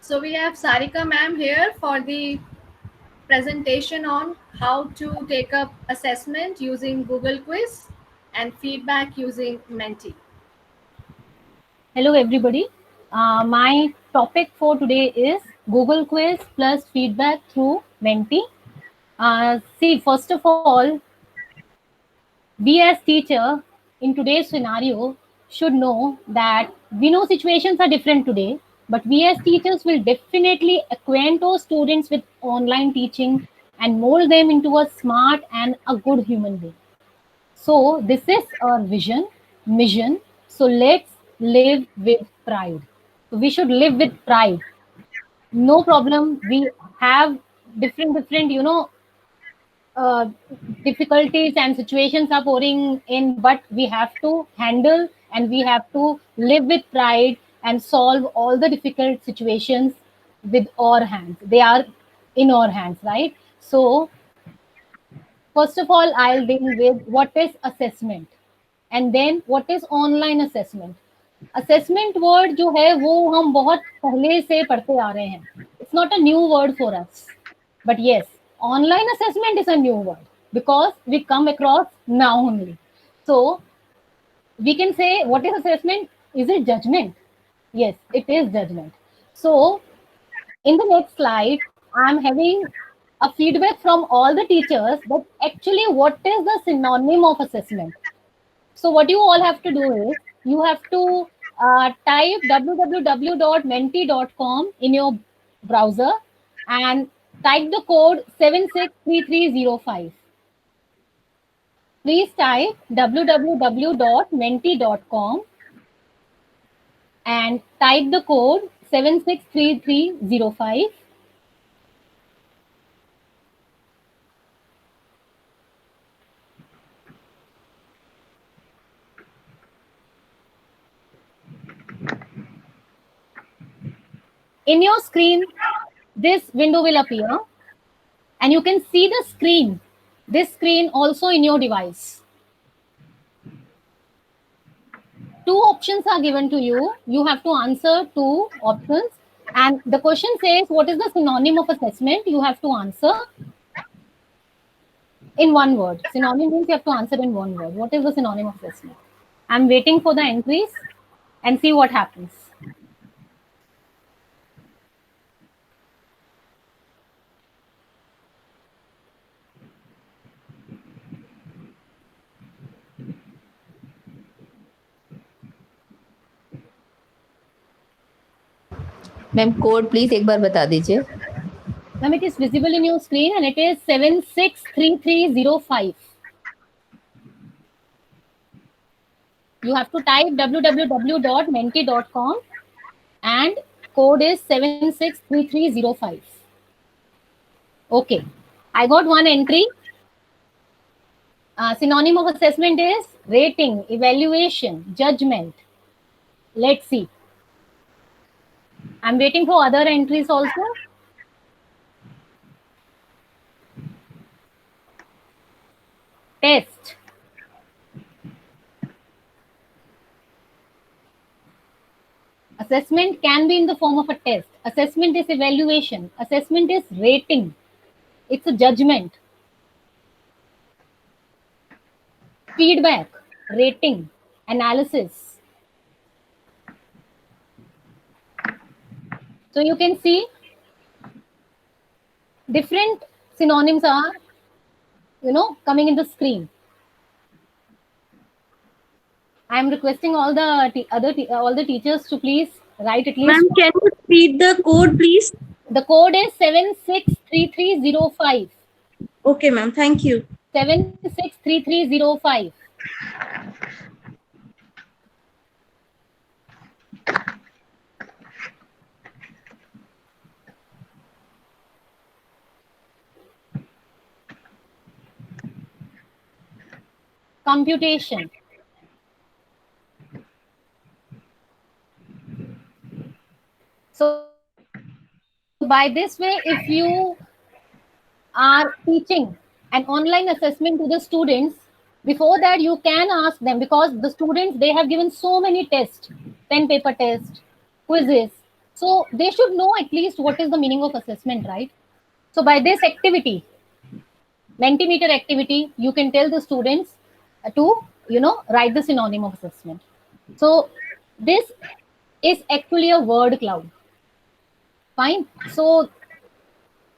So we have Sarika ma'am here for the presentation on how to take up assessment using Google Quiz and feedback using Menti. Hello everybody. My topic for today is Google Quiz plus feedback through Menti. See, first of all, we as teacher in today's scenario should know that we know situations are different today, but we as teachers will definitely acquaint our students with online teaching and mold them into a smart and a good human being. So this is our vision, mission. So let's live with pride. So we should live with pride. No problem. We have different, uh, difficulties and situations are pouring in, but we have to handle and we have to live with pride and solve all the difficult situations with our hands. They are in our hands, right? So first of all, I'll deal with what is assessment and then what is online assessment. Assessment word जो है वो हम बहुत पहले से पढ़ते आ रहे हैं. It's not a new word for us, but yes, online assessment is a new word because we come across now only. So we can say, what is assessment? Is it judgment? Yes, it is judgment. So in the next slide, I'm having a feedback from all the teachers that actually what is the synonym of assessment. So what you all have to do is you have to type www.menti.com in your browser and type the code 763305. Please type www.menti.com and type the code 763305. In your screen, this window will appear and you can see the screen. This screen also in your device. Two options are given to you. You have to answer two options. And the question says, what is the synonym of assessment? You have to answer in one word. Synonym means you have to answer in one word. What is the synonym of assessment? I'm waiting for the entries and see what happens. Ma'am code please एक बार बता दीजिए. Ma'am, it is visible in your screen and it is 763305. You have to type www.menti.com and code is 763305. Okay, I got one entry. Synonym of assessment is rating, evaluation, judgment. Let's see. I'm waiting for other entries also. Test. Assessment can be in the form of a test. Assessment is evaluation. Assessment is rating. It's a judgment. Feedback, rating, analysis. So you can see different synonyms are, coming in the screen. I am requesting all the teachers to please write at least. Ma'am, can you repeat the code, please? The code is 763305. Okay, ma'am. Thank you. 763305. Computation. So by this way, if you are teaching an online assessment to the students, before that you can ask them, because the students, they have given so many tests, pen paper test, quizzes. So they should know at least what is the meaning of assessment, right? So by this activity, Mentimeter activity, you can tell the students to, write the synonym of assessment. So this is actually a word cloud. Fine. So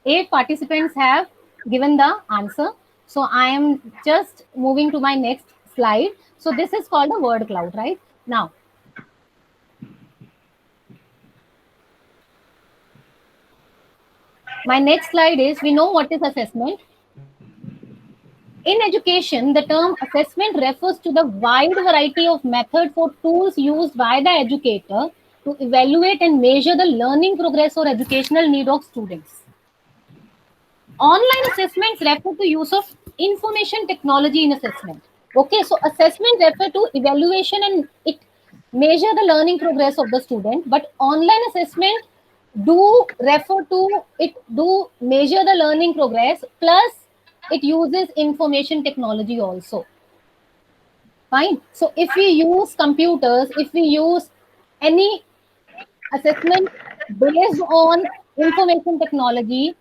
8 participants have given the answer. So I am just moving to my next slide. So this is called a word cloud, right? Now, my next slide is, we know what is assessment. In education, the term assessment refers to the wide variety of methods or tools used by the educator to evaluate and measure the learning progress or educational need of students. Online assessments refer to use of information technology in assessment. Okay, so assessment refer to evaluation and it measure the learning progress of the student, but online assessment do refer to it do measure the learning progress, plus it uses information technology also. Fine. So if we use computers, if we use any assessment based on information technology,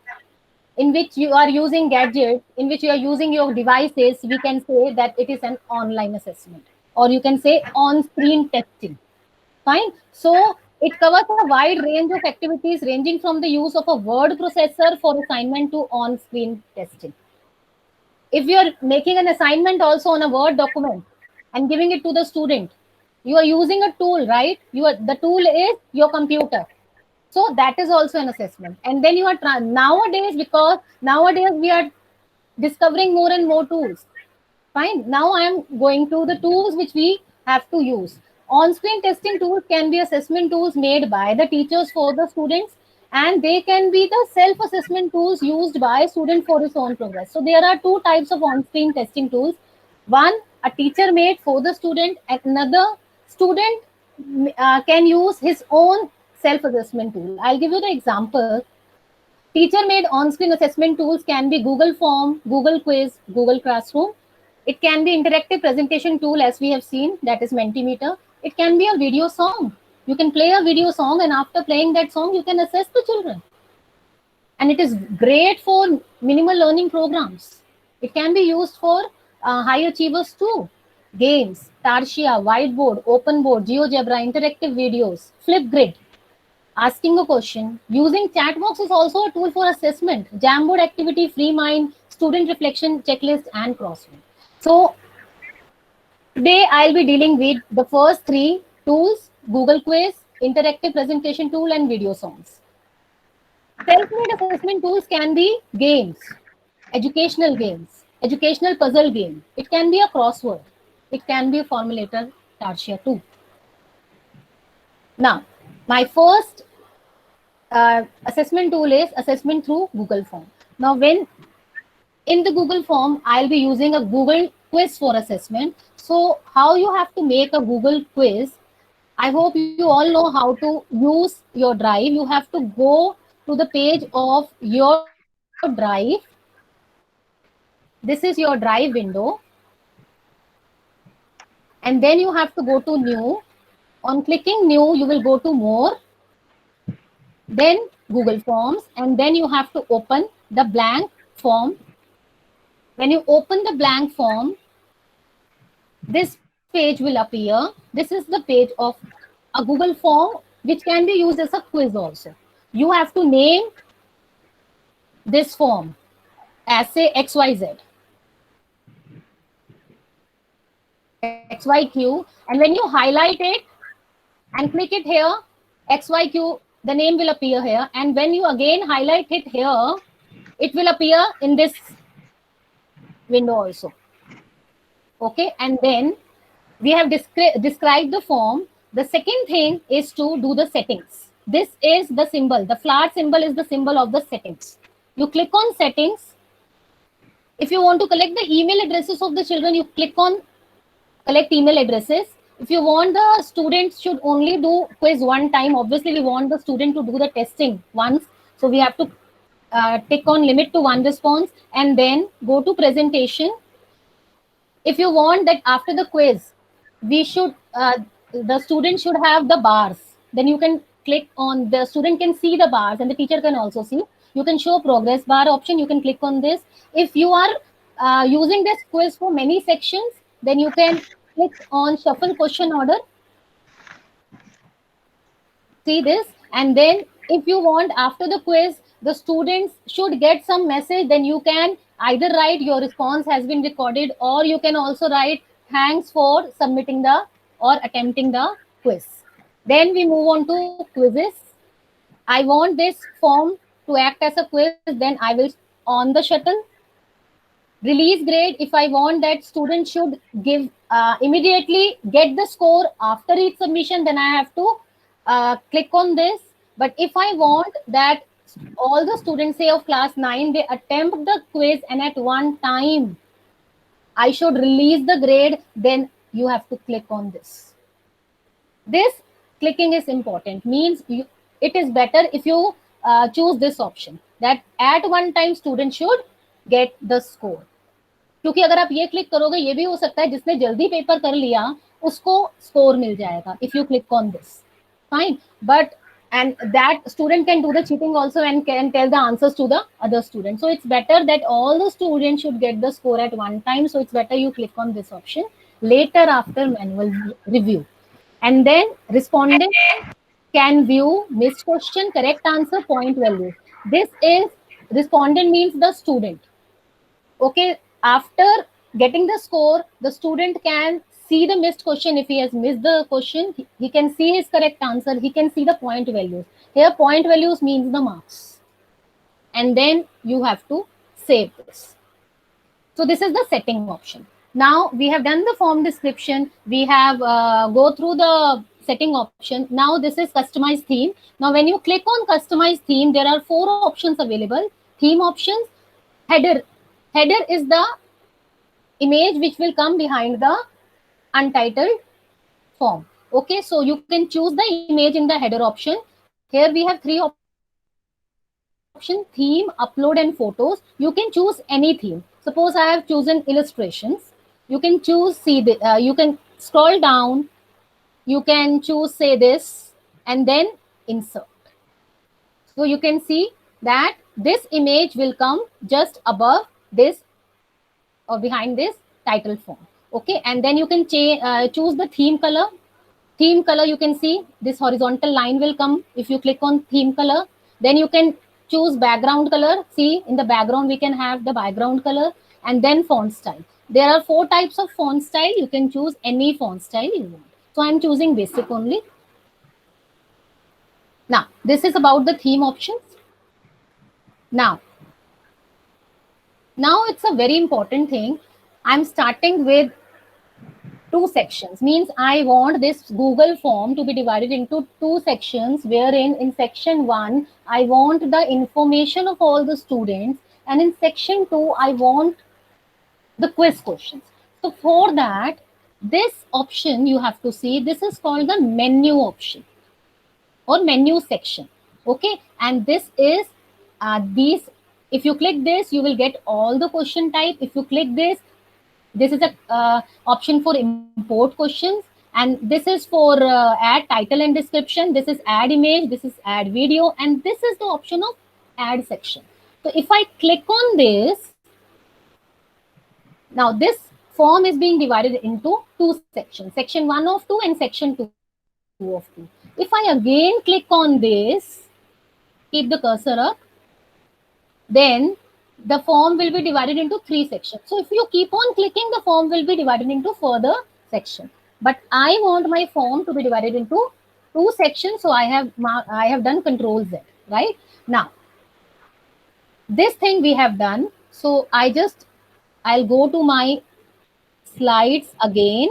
in which you are using gadgets, in which you are using your devices, we can say that it is an online assessment, or you can say on-screen testing. Fine. So it covers a wide range of activities ranging from the use of a word processor for assignment to on-screen testing. If you are making an assignment also on a Word document and giving it to the student, you are using a tool, right? The tool is your computer. So that is also an assessment. And then you are nowadays, because nowadays we are discovering more and more tools. Fine. Now I am going to the tools which we have to use. On-screen testing tools can be assessment tools made by the teachers for the students, and they can be the self-assessment tools used by student for his own progress. So there are two types of on-screen testing tools. One, a teacher made for the student, and another, student can use his own self-assessment tool. I'll give you the example. Teacher-made on-screen assessment tools can be Google Form, Google Quiz, Google Classroom. It can be interactive presentation tool, as we have seen, that is Mentimeter. It can be a video song. You can play a video song, and after playing that song, you can assess the children. And it is great for minimal learning programs. It can be used for high achievers too. Games, Tarsia, Whiteboard, Open Board, GeoGebra, interactive videos, Flipgrid. Asking a question. Using chat box is also a tool for assessment. Jamboard activity, free mind, student reflection, checklist, and crossword. So today I'll be dealing with the first three tools: Google Quiz, interactive presentation tool, and video songs. Self-made assessment tools can be games, educational puzzle game. It can be a crossword. It can be a formulator, Tarsia too. Now, my first assessment tool is assessment through Google Form. Now, when in the Google Form, I'll be using a Google quiz for assessment. So how you have to make a Google quiz? I hope you all know how to use your Drive. You have to go to the page of your Drive. This is your Drive window. And then you have to go to New. On clicking New, you will go to More. Then Google Forms, and then you have to open the blank form. When you open the blank form, this page will appear. This is the page of a Google form, which can be used as a quiz also. You have to name this form as, say, XYZ, XYQ, and when you highlight it and click it here, XYQ, the name will appear here, and when you again highlight it here, it will appear in this window also. Okay, and then we have described the form. The second thing is to do the settings. This is the symbol. The flower symbol is the symbol of the settings. You click on settings. If you want to collect the email addresses of the children, you click on collect email addresses. If you want the students should only do quiz one time, obviously we want the student to do the testing once. So we have to tick on limit to one response, and then go to presentation. If you want that after the quiz, we should the student should have the bars, then you can click on, the student can see the bars and the teacher can also see. You can show progress bar option. You can click on this. If you are using this quiz for many sections, then you can click on shuffle question order. See this, and then if you want, after the quiz the students should get some message, then you can either write your response has been recorded, or you can also write thanks for submitting the or attempting the quiz. Then we move on to quizzes. I want this form to act as a quiz, then I will on the shuttle. Release grade, if I want that student should give immediately get the score after each submission, then I have to click on this. But if I want that all the students, say of class 9, they attempt the quiz and at one time I should release the grade, then you have to click on this. This clicking is important, means it is better if you choose this option, that at one time student should get the score. क्योंकि अगर आप ये click करोगे, ये भी हो सकता है जिसने जल्दी पेपर कर लिया उसको स्कोर मिल जाएगा if you click on this. Fine, but and that student can do the cheating also and can tell the answers to the other student. So it's better that all the students should get the score at one time. So it's better you click on this option later after manual review. And then respondent can view missed question, correct answer, point value. This is respondent means the student. Okay, after getting the score, the student can see the missed question. If he has missed the question, he can see his correct answer. He can see the point values. Here, point values means the marks. And then you have to save this. So this is the setting option. Now we have done the form description. We have go through the setting option. Now this is customized theme. Now when you click on customized theme, there are 4 options available. Theme options, header. Header is the image which will come behind the untitled form. Okay, so you can choose the image in the header option. Here we have 3 options: theme, upload, and photos. You can choose any theme. Suppose I have chosen illustrations. You can choose, you can scroll down. You can choose, say this, and then insert. So you can see that this image will come just above this or behind this title form. Okay, and then you can choose the theme color. Theme color, you can see this horizontal line will come if you click on theme color. Then you can choose background color. See, in the background we can have the background color, and then font style. There are 4 types of font style. You can choose any font style you want. So I'm choosing basic only. Now this is about the theme options. Now it's a very important thing. I'm starting with 2 sections, means I want this Google form to be divided into 2 sections, wherein in section 1 I want the information of all the students, and in section 2 I want the quiz questions. So for that, this option you have to see, this is called the menu option or menu section. Okay, and this is these. If you click this, you will get all the question type. If you click this is a option for import questions, and this is for add title and description. This is add image, this is add video, and this is the option of add section. So if I click on this, now this form is being divided into 2 sections, section 1 of 2 and section 2 of 2. If I again click on this, keep the cursor up, then the form will be divided into 3 sections. So if you keep on clicking, the form will be divided into further section. But I want my form to be divided into 2 sections, so I have done Control Z, right? Now this thing we have done. So I'll go to my slides again.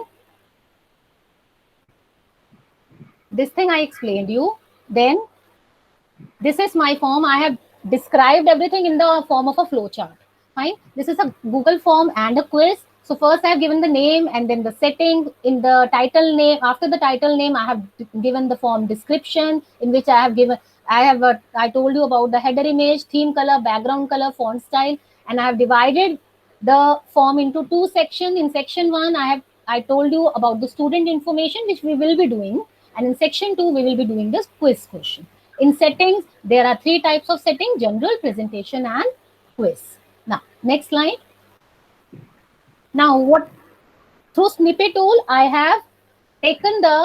This thing I explained you. Then this is my form. I have described everything in the form of a flowchart. Fine. This is a Google form and a quiz. So first I have given the name and then the setting. In the title name, after the title name, I have given the form description, in which I told you about the header image, theme color, background color, font style, and I have divided the form into 2 sections. In section 1, I told you about the student information, which we will be doing, And in section 2, we will be doing this quiz question. In settings, there are 3 types of setting: general, presentation, and quiz. Now, next slide. Now, through snippet tool, I have taken the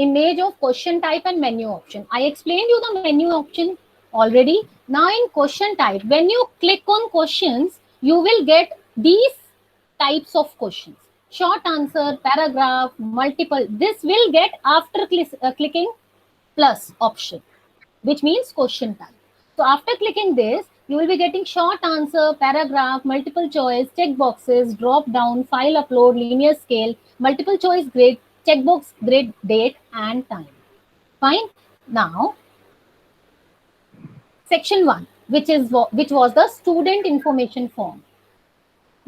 image of question type and menu option. I explained you the menu option already. Now in question type, when you click on questions, you will get these types of questions: short answer, paragraph, multiple. This will get after clicking plus option, which means question type. So after clicking this, you will be getting short answer, paragraph, multiple choice, check boxes, drop down, file upload, linear scale, multiple choice grade, checkbox grade, date and time. Fine. Now, section 1, which was the student information form.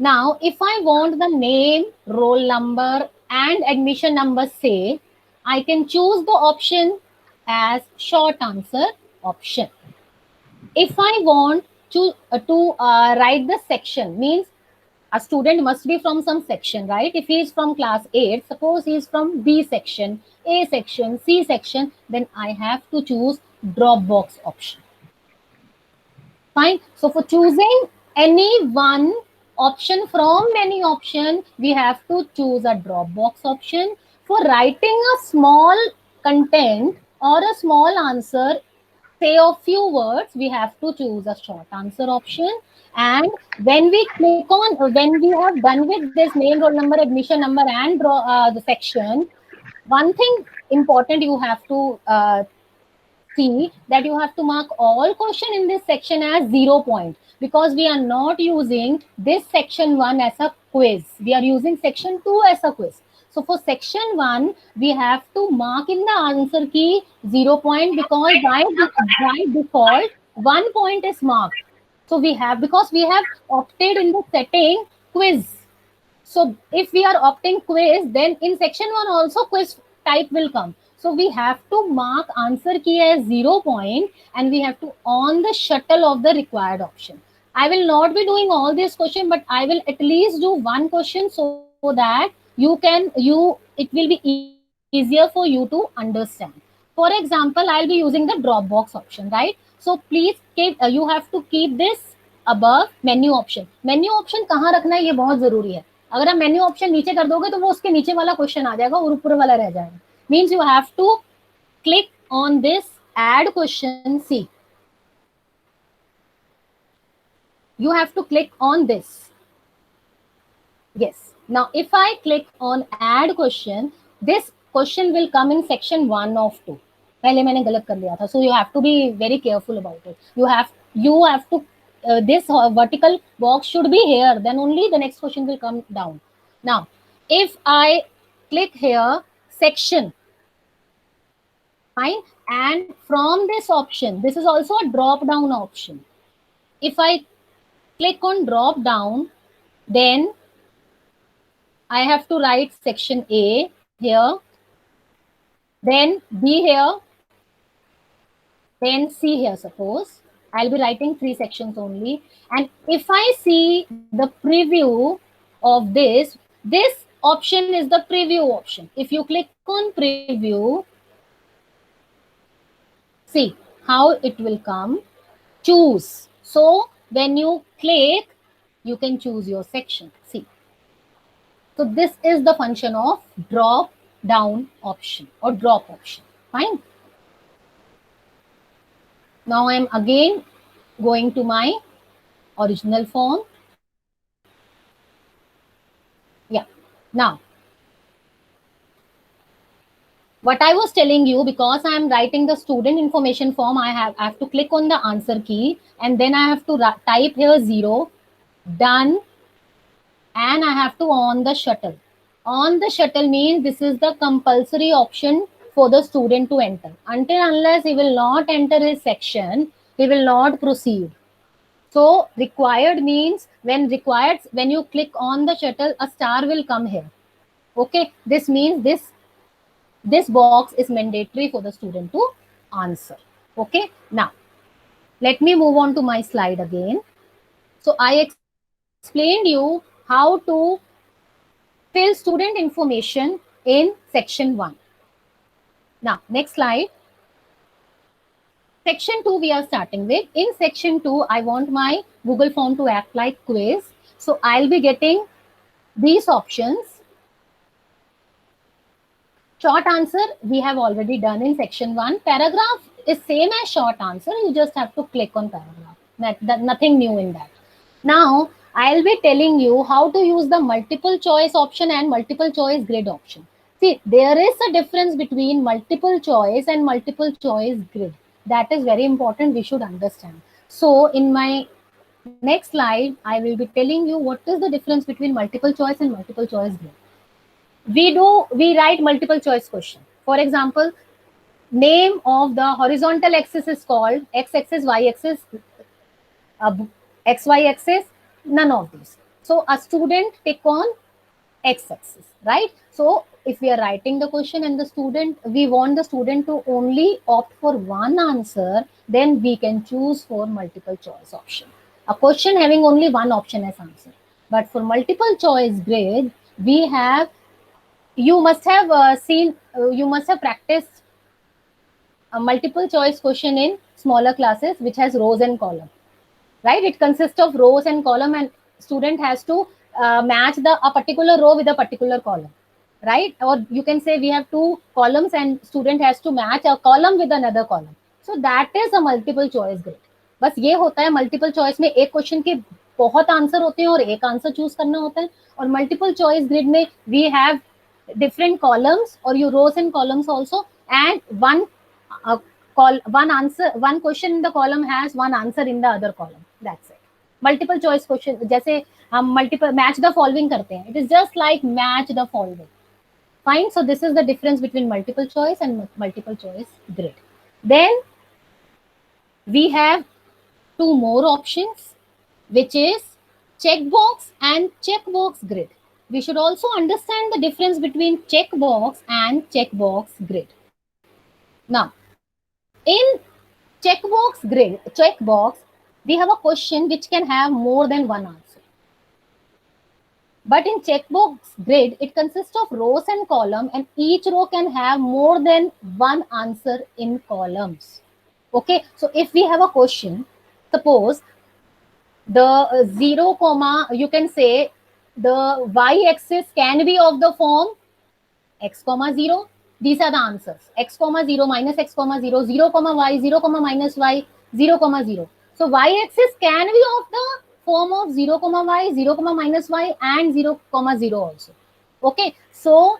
Now, if I want the name, roll number and admission number, say, I can choose the option as short answer option. If I want to write the section, means a student must be from some section, right? If he is from class 8, suppose he is from B section, A section, C section, then I have to choose Dropbox option. Fine. So for choosing any one option from many option, we have to choose a Dropbox option. For writing a small content or a small answer, say a few words, we have to choose a short answer option. And when we click on, when we have done with this name, roll number, admission number and the section, one thing important you have to see, that you have to mark all question in this section as 0 point, because we are not using this section 1 as a quiz. We are using section 2 as a quiz. So for section 1, we have to mark in the answer key 0 point, because by default 1 point is marked. So we have, because we have opted in the setting quiz. So if we are opting quiz, then in section 1 also quiz type will come. So we have to mark answer key as 0 point, and we have to on the shuttle of the required option. I will not be doing all this question, but I will at least do one question so that it will be easier for you to understand. For example, I'll be using the Dropbox option, right? So please you have to keep this above menu option. Menu option कहाँ रखना है, ये बहुत जरूरी है. अगर आप menu option नीचे कर दोगे तो वो उसके नीचे वाला क्वेश्चन आ जाएगा और ऊपर वाला रह जाएगा. Means you have to click on this add question. See, you have to click on this. Yes. Now, if I click on add question, this question will come in section 1 of 2. पहले मैंने गलत कर लिया था. So you have to be very careful about it. You have to this vertical box should be here. Then only the next question will come down. Now, if I click here section, fine, and from this option, this is also a drop down option. If I click on drop down, then I have to write section A here, then B here, then C here. Suppose I'll be writing 3 sections only. And if I see the preview of this option is the preview option. If you click on preview, see how it will come. Choose. So when you click, you can choose your section. See. So this is the function of drop down option or drop option. Fine. Now I am again going to my original form. Yeah. Now, what I was telling you, because I am writing the student information form, I have to click on the answer key, and then I have to type here 0, done, and I have to on the shuttle. On the shuttle means this is the compulsory option for the student to enter. Until unless he will not enter his section, he will not proceed. So required means when you click on the shuttle, a star will come here. Okay, this means this box is mandatory for the student to answer. Okay, now let me move on to my slide again. So I explained you how to fill student information in section 1. Now, next slide. Section 2 we are starting with. In section 2, I want my Google form to act like quiz. So I'll be getting these options. Short answer we have already done in section 1. Paragraph is same as short answer. You just have to click on paragraph. Nothing new in that. Now I'll be telling you how to use the multiple choice option and multiple choice grid option. See, there is a difference between multiple choice and multiple choice grid. That is very important. We should understand. So in my next slide, I will be telling you what is the difference between multiple choice and multiple choice grid. We write multiple choice question. For example, name of the horizontal axis is called x-axis, y-axis, xy-axis, none of these. So a student pick on x-axis, right? So if we are writing the question and we want the student to only opt for one answer, then we can choose for multiple choice option. A question having only one option as answer. But for multiple choice grid, you must have practiced a multiple choice question in smaller classes, which has rows and column, right? It consists of rows and column, and student has to match a particular row with a particular column, right? Or you can say we have two columns and student has to match a column with another column. So that is a multiple choice grid. बस ये होता है multiple choice में एक question के बहुत answer होते हैं और एक आंसर चूज करना होता है, और मल्टीपल चॉइस ग्रिड में we have different columns or your rows and columns also, and one question in the column has one answer in the other column. That's it. Multiple choice question जैसे हम multiple match the following करते हैं, it is just like match the following. Fine. So this is the difference between multiple choice and multiple choice grid. Then we have two more options, which is checkbox and checkbox grid. We should also understand the difference between checkbox and checkbox grid. Now, in checkbox, we have a question which can have more than one answer. But in checkbox grid, it consists of rows and columns, and each row can have more than one answer in columns. Okay, so if we have a question, suppose the 0, you can say the y-axis can be of the form x, 0. These are the answers. X, 0 minus x, 0, 0, y, 0, minus y, 0, 0. So y-axis can be of the form of 0, y, 0, minus y, and 0, 0 also. Okay. So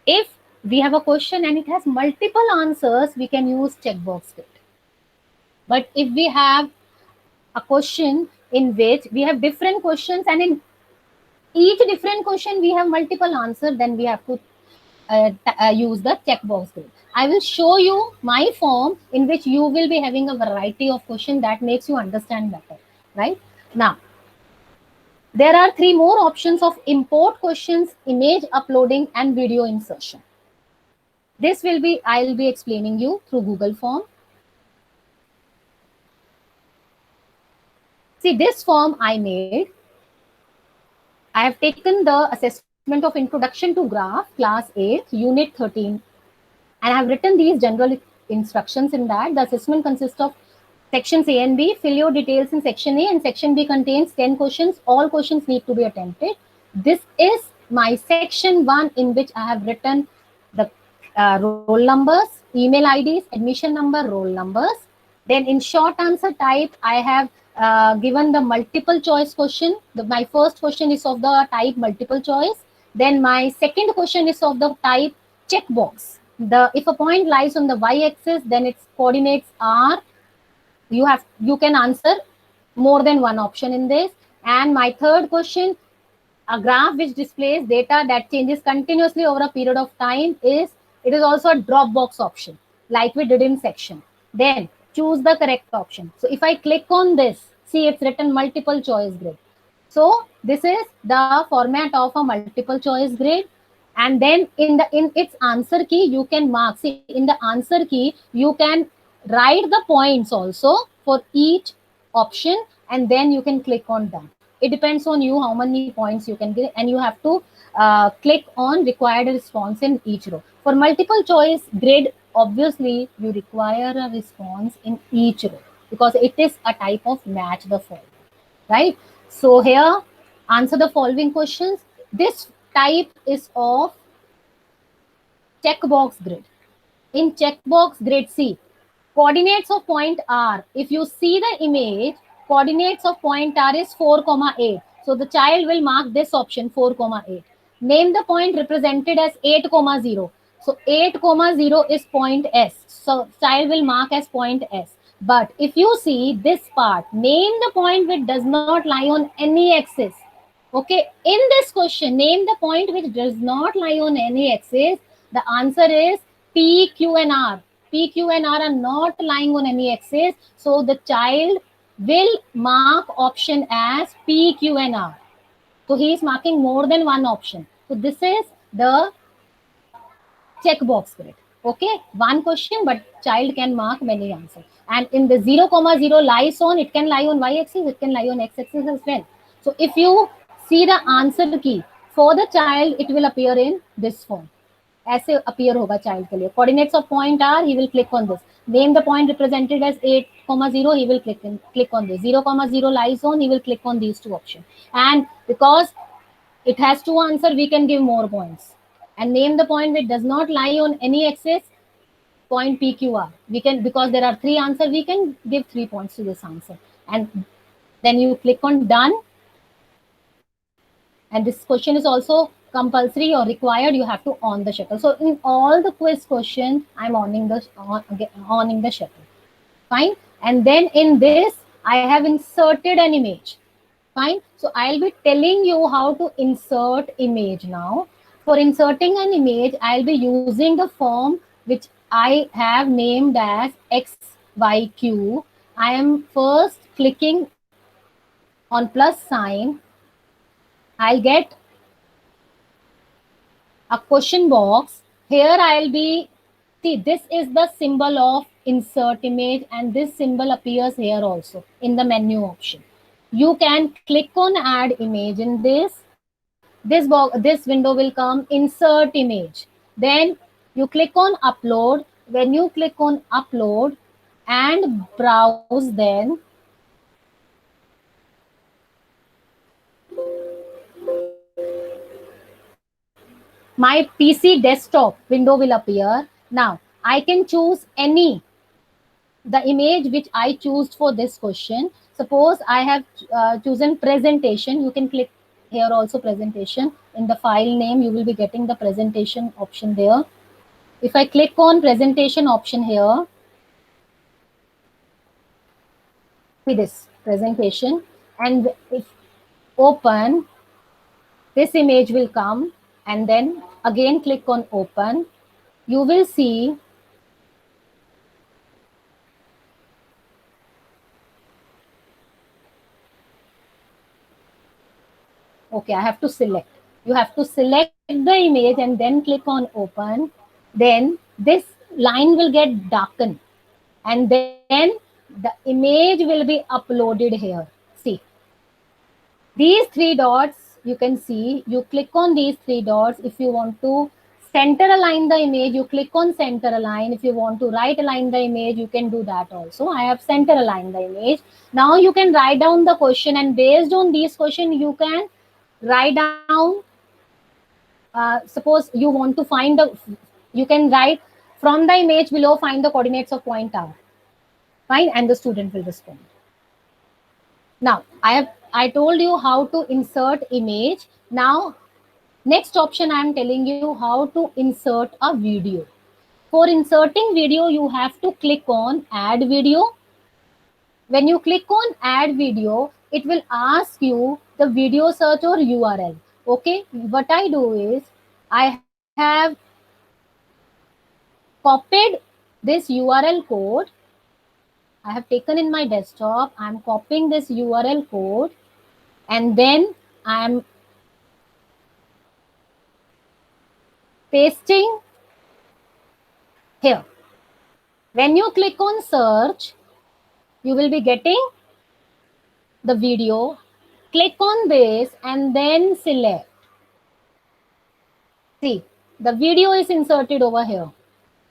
if we have a question and it has multiple answers, we can use checkbox grid. But if we have a question in which we have different questions and in each different question we have multiple answers, then we have to use the checkbox grid. I will show you my form in which you will be having a variety of questions that makes you understand better, right? Now, there are 3 more options of import questions, image uploading, and video insertion. This I'll be explaining you through Google form. See, this form I made. I have taken the assessment of Introduction to Graph, Class 8, Unit 13, and I have written these general instructions in that. The assessment consists of sections A and B. Fill your details in section A, and section B contains 10 questions. All questions need to be attempted. This is my section 1 in which I have written the roll numbers, email IDs, admission number, roll numbers. Then in short answer type, I have given the multiple choice question. My first question is of the type multiple choice. Then my second question is of the type checkbox. If a point lies on the y-axis, then its coordinates are, you can answer more than one option in this. And my third question, a graph which displays data that changes continuously over a period of time, it is also a Dropbox option, like we did in section. Then choose the correct option. So if I click on this, see, it's written multiple choice grid. So this is the format of a multiple choice grid. And then in its answer key, you can mark. See, in the answer key, you can write the points also for each option, and then you can click on done. It depends on you how many points you can get, and you have to click on required response in each row. For multiple choice grid, obviously you require a response in each row because it is a type of match the following, right? So here, answer the following questions. This type is of checkbox grid. In checkbox grid, see, coordinates of point R. If you see the image, coordinates of point R is 4, 8. So the child will mark this option 4, 8. Name the point represented as 8, 0. So 8, 0 is point S. So child will mark as point S. But if you see this part, name the point which does not lie on any axis. Okay, in this question, name the point which does not lie on any axis. The answer is P, Q, and R. P, Q, and R are not lying on any axis. So the child will mark option as P, Q, and R. So he is marking more than one option. So this is the checkbox grid. Okay, one question, but child can mark many answers. And in the 0, 0 lies on, it can lie on y-axis, it can lie on x-axis as well. So if you see the answer key for the child, it will appear in this form. ऐसे appear होगा child के लिए. Coordinates of point R, he will click on this. Name the point represented as 8, 0, he will click on this. 0, 0 lies on, he will click on these two options. And because it has two answers, we can give more points. And name the point which does not lie on any axis, point PQR. We can, because there are three answers, we can give 3 points to this answer. And then you click on done. And this question is also compulsory or required. You have to on the shutter. So in all the quiz questions, I'm owning the shutter. Fine. And then in this, I have inserted an image. Fine. So I'll be telling you how to insert image now. For inserting an image, I'll be using the form which I have named as XYQ. I am first clicking on plus sign. I'll get a question box. Here I'll be, see, this is the symbol of insert image, and this symbol appears here also in the menu option. You can click on add image in this. This window will come insert image. Then you click on upload. When you click on upload and browse, then my PC desktop window will appear. Now I can choose any the image which I choose for this question. Suppose I have chosen presentation. You can click here also presentation. In the file name, you will be getting the presentation option there. If I click on presentation option here, see this presentation, and if open, this image will come, and then again click on open. You will see okay, I have to select. You have to select the image and then click on open. Then this line will get darkened, and then the image will be uploaded here. See, these three dots, you can see, you click on these three dots. If you want to center align the image, you click on center align. If you want to right align the image, you can do that also. I have center aligned the image. Now you can write down the question, and based on these question, you can write down, suppose you want to find the, you can write from the image below, find the coordinates of point R. Fine, and the student will respond. Now I told you how to insert image. Now next option, I am telling you how to insert a video. For inserting video, you have to click on add video. When you click on add video, it will ask you the video search or URL. Okay, what I do is I have copied this URL code. I have taken in my desktop. I'm copying this URL code, and then I'm pasting here. When you click on search, you will be getting the video. Click on this and then select. See, the video is inserted over here.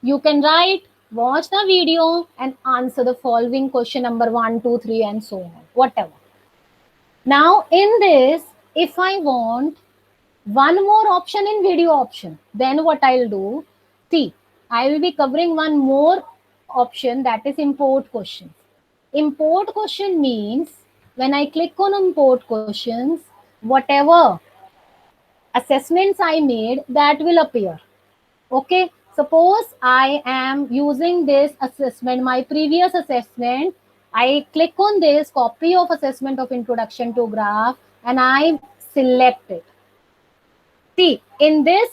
You can write, watch the video and answer the following question number 1, 2, 3 and so on, whatever. Now in this, if I want one more option in video option, then what I'll do, see, I will be covering one more option, that is import questions. Import question means when I click on import questions, whatever assessments I made, that will appear. Okay, suppose I am using this assessment, my previous assessment, I click on this copy of assessment of introduction to graph and I select it. See, in this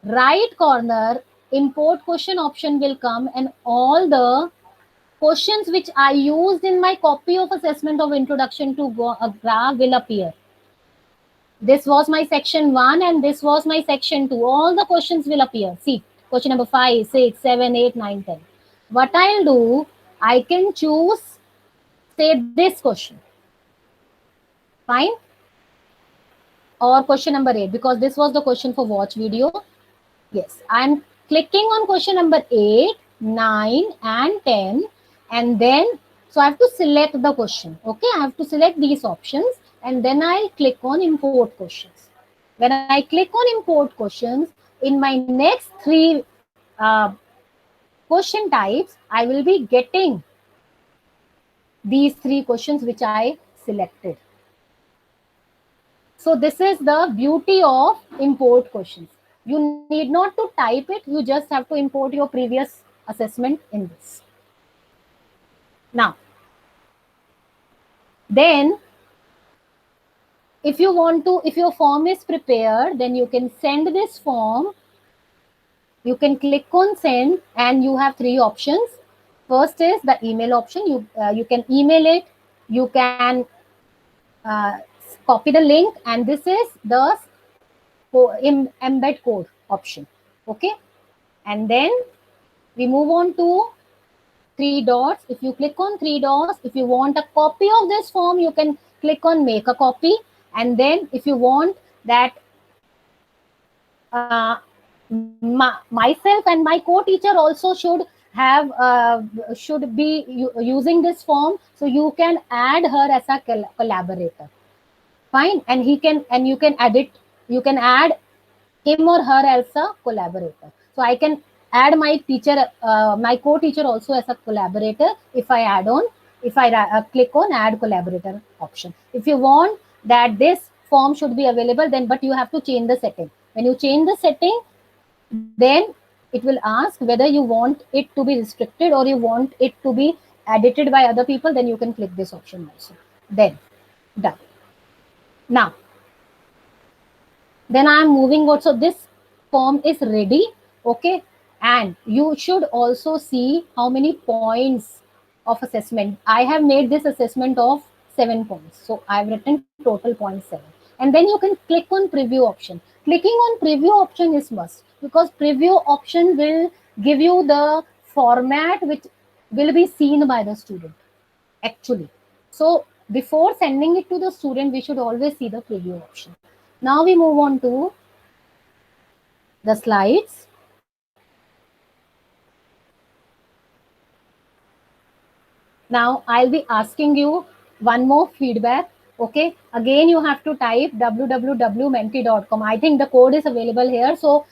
right corner, import question option will come and all the questions which I used in my copy of assessment of introduction to graph will appear. This was my section 1 and this was my section 2. All the questions will appear. See, question number 5, 6, 7, 8, 9, 10. What I'll do, I can choose, say, this question. Fine. Or question number 8, because this was the question for watch video. Yes, I'm clicking on question number 8, 9 and 10. And then, so I have to select the question. Okay, I have to select these options and then I click on import questions. When I click on import questions, in my next 3 question types, I will be getting these 3 questions which I selected. So this is the beauty of import questions. You need not to type it, you just have to import your previous assessment in this. Now, then if you want to, if your form is prepared, then you can send this form. You can click on send and you have 3 options. First is the email option. You can email it. You can copy the link, and this is the embed code option. Okay, and then we move on to 3 dots. If you click on 3 dots, if you want a copy of this form, you can click on make a copy. And then if you want that myself and my co-teacher also should have should be using this form, so you can add her as a collaborator. Fine, and you can edit, you can add him or her as a collaborator. So I can add my teacher, my co-teacher also as a collaborator if I add on, if I click on add collaborator option. If you want that this form should be available, then but you have to change the setting. When you change the setting, then it will ask whether you want it to be restricted or you want it to be edited by other people. Then you can click this option also. Then done. Now, then I am moving on. So this form is ready. Okay, and you should also see how many points of assessment. I have made this assessment of 7 points. So I've written total 0.7. And then you can click on preview option. Clicking on preview option is must, because preview option will give you the format which will be seen by the student actually. So before sending it to the student, we should always see the preview option. Now we move on to the slides. Now I'll be asking you one more feedback. Okay, again you have to type www.menti.com. I think the code is available here. So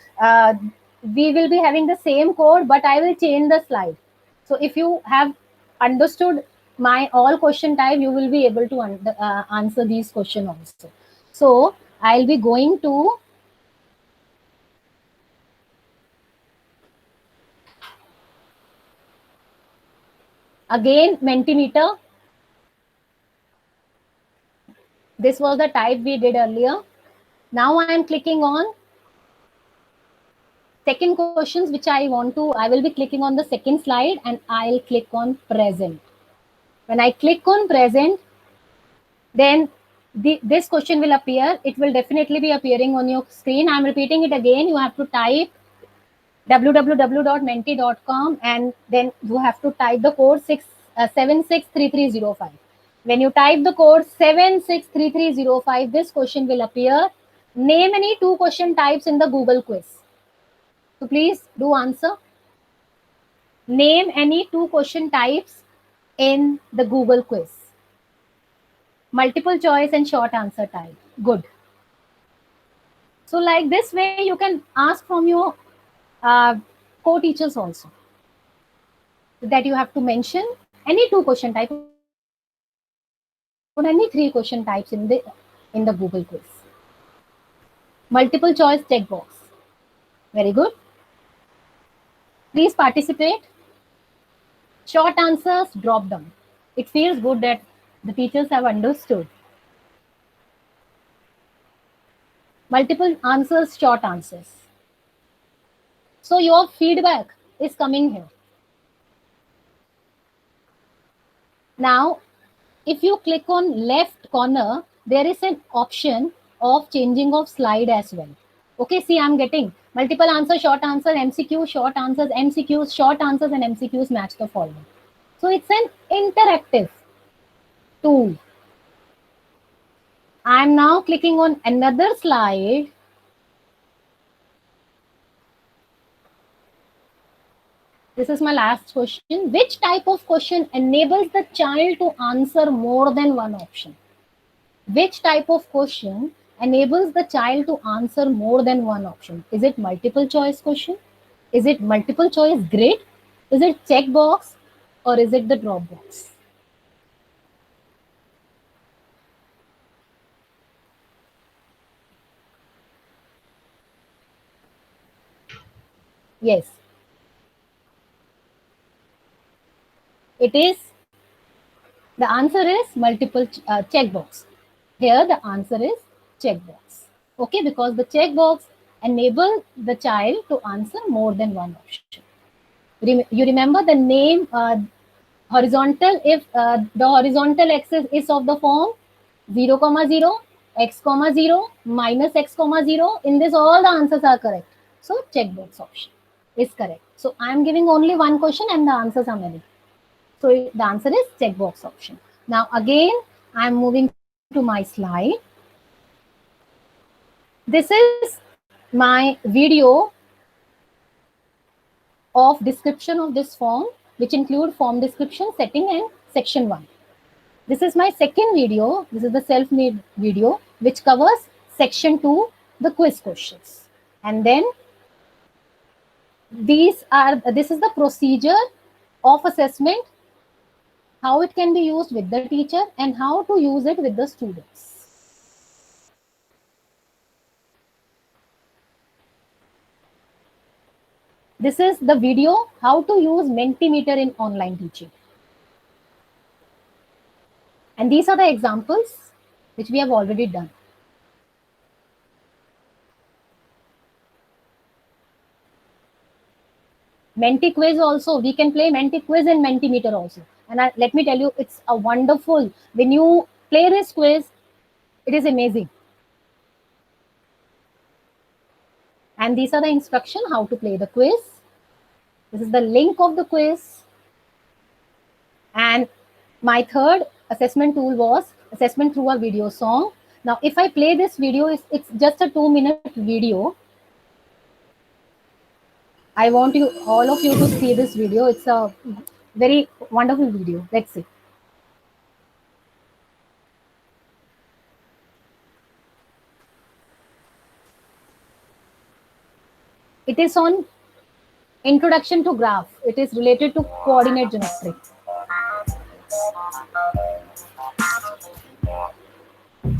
we will be having the same code, but I will change the slide. So if you have understood my all question type, you will be able to answer these questions also. So I'll be going to again Mentimeter. This was the type we did earlier. Now I am clicking on second questions which I want to, I will be clicking on the second slide and I'll click on present. When I click on present, then this question will appear. It will definitely be appearing on your screen. I'm repeating it again. You have to type www.menti.com and then you have to type the code 763305. When you type the code 763305, this question will appear. Name any 2 question types in the Google quiz. So please do answer. Name any 2 question types in the Google quiz. Multiple choice and short answer type. Good. So like this way, you can ask from your co-teachers also, that you have to mention any 2 question type or any 3 question types in the Google quiz. Multiple choice checkbox. Very good. Please participate. Short answers, drop them. It feels good that the teachers have understood. Multiple answers, short answers. So your feedback is coming here. Now, if you click on left corner, there is an option of changing of slide as well. Okay, see, I'm getting multiple answer, short answer, MCQ, short answers, MCQs, short answers, and MCQs match the following. So it's an interactive tool. I'm now clicking on another slide. This is my last question. Which type of question enables the child to answer more than one option? Which type of question enables the child to answer more than one option? Is it multiple choice question? Is it multiple choice grid? Is it checkbox? Or is it the drop box? Yes. It is, the answer is multiple checkbox. Here the answer is checkbox. Okay, because the checkbox enable the child to answer more than one option. You remember the name horizontal, if the horizontal axis is of the form 0, 0, x, 0, minus x, 0. In this, all the answers are correct. So checkbox option is correct. So I am giving only one question and the answers are many. So the answer is checkbox option. Now again, I am moving to my slide. This is my video of description of this form, which include form description, setting, and section 1. This is my second video. This is the self-made video, which covers section 2, the quiz questions. And then this is the procedure of assessment, how it can be used with the teacher and how to use it with the students. This is the video, how to use Mentimeter in online teaching. And these are the examples which we have already done. Menti quiz also, we can play Menti quiz and Mentimeter also. And let me tell you, it's a wonderful, when you play this quiz, it is amazing. And these are the instructions how to play the quiz. This is the link of the quiz. And my third assessment tool was assessment through a video song. Now, if I play this video, it's just a 2-minute video. I want you, all of you, to see this video. It's a very wonderful video. Let's see. It is on Introduction to Graph. It is related to coordinate geometry.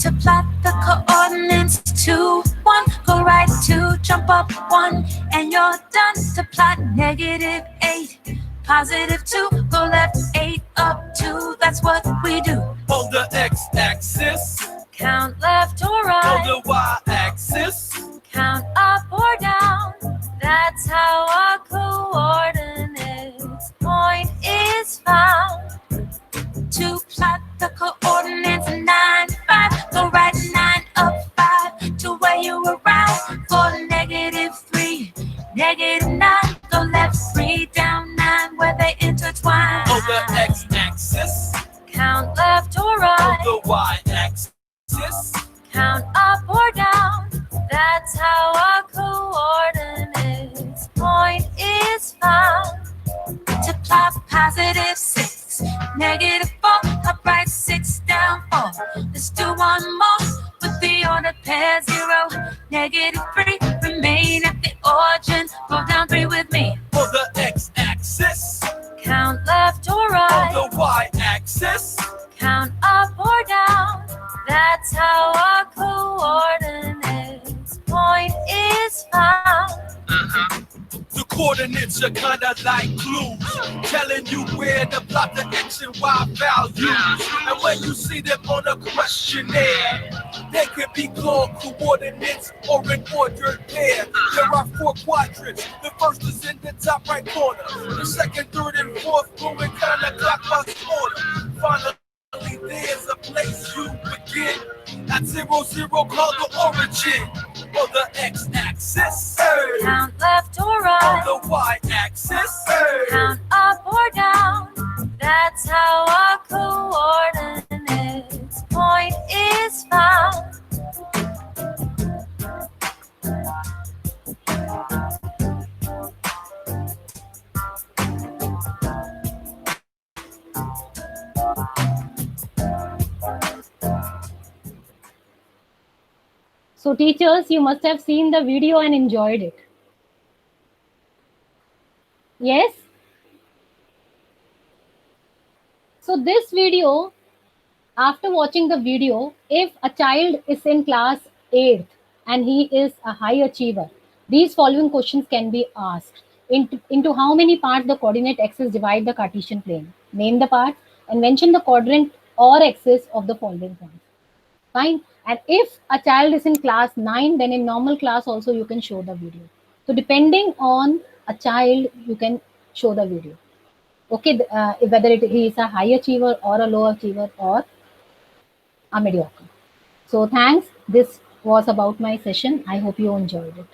To plot the coordinates, 2, 1, go right 2, jump up 1, and you're done. To plot -8, +2, go left 8, up 2, that's what we do. On the x-axis, Count left or right, on the y-axis, count up or down, that's how our coordinates point is found. To plot the coordinates, 9, 5, go right 9, up 5, to where you were around. For -3, -9, go left 3, down 9, where they intertwine. on the x-axis, Count left or on right, the y-axis, count up or down, that's how our coordinates point is found. -6, -4. I'll write 6 down 4. Let's do one more with the order pair 0, -3. Remain at the origin. Roll down 3 with me. For the x-axis, Count left or on right. the y-axis, Count up or down. That's how our coordinates point is found. the coordinates are kinda like clues, telling you where to plot the x and y values. And when you see them on a questionnaire, they could be called coordinates or an ordered pair. There are 4 quadrants. The first is in the top right corner. The second, third, and fourth go in counterclockwise order. Finally, there's a place you begin. At 0, 0 called the origin. For the x-axis, Count left or on right. the y-axis, Count up or down. That's how our coordinates point is found. So teachers, you must have seen the video and enjoyed it. Yes? So this video, after watching the video, if a child is in class 8th and he is a high achiever, these following questions can be asked. Into how many parts the coordinate axis divide the Cartesian plane? Name the parts and mention the quadrant or axis of the following points. Fine. And if a child is in class 9, then in normal class also you can show the video. So depending on a child, you can show the video. Okay, whether he is a high achiever or a low achiever or a mediocre. So thanks. This was about my session. I hope you enjoyed it.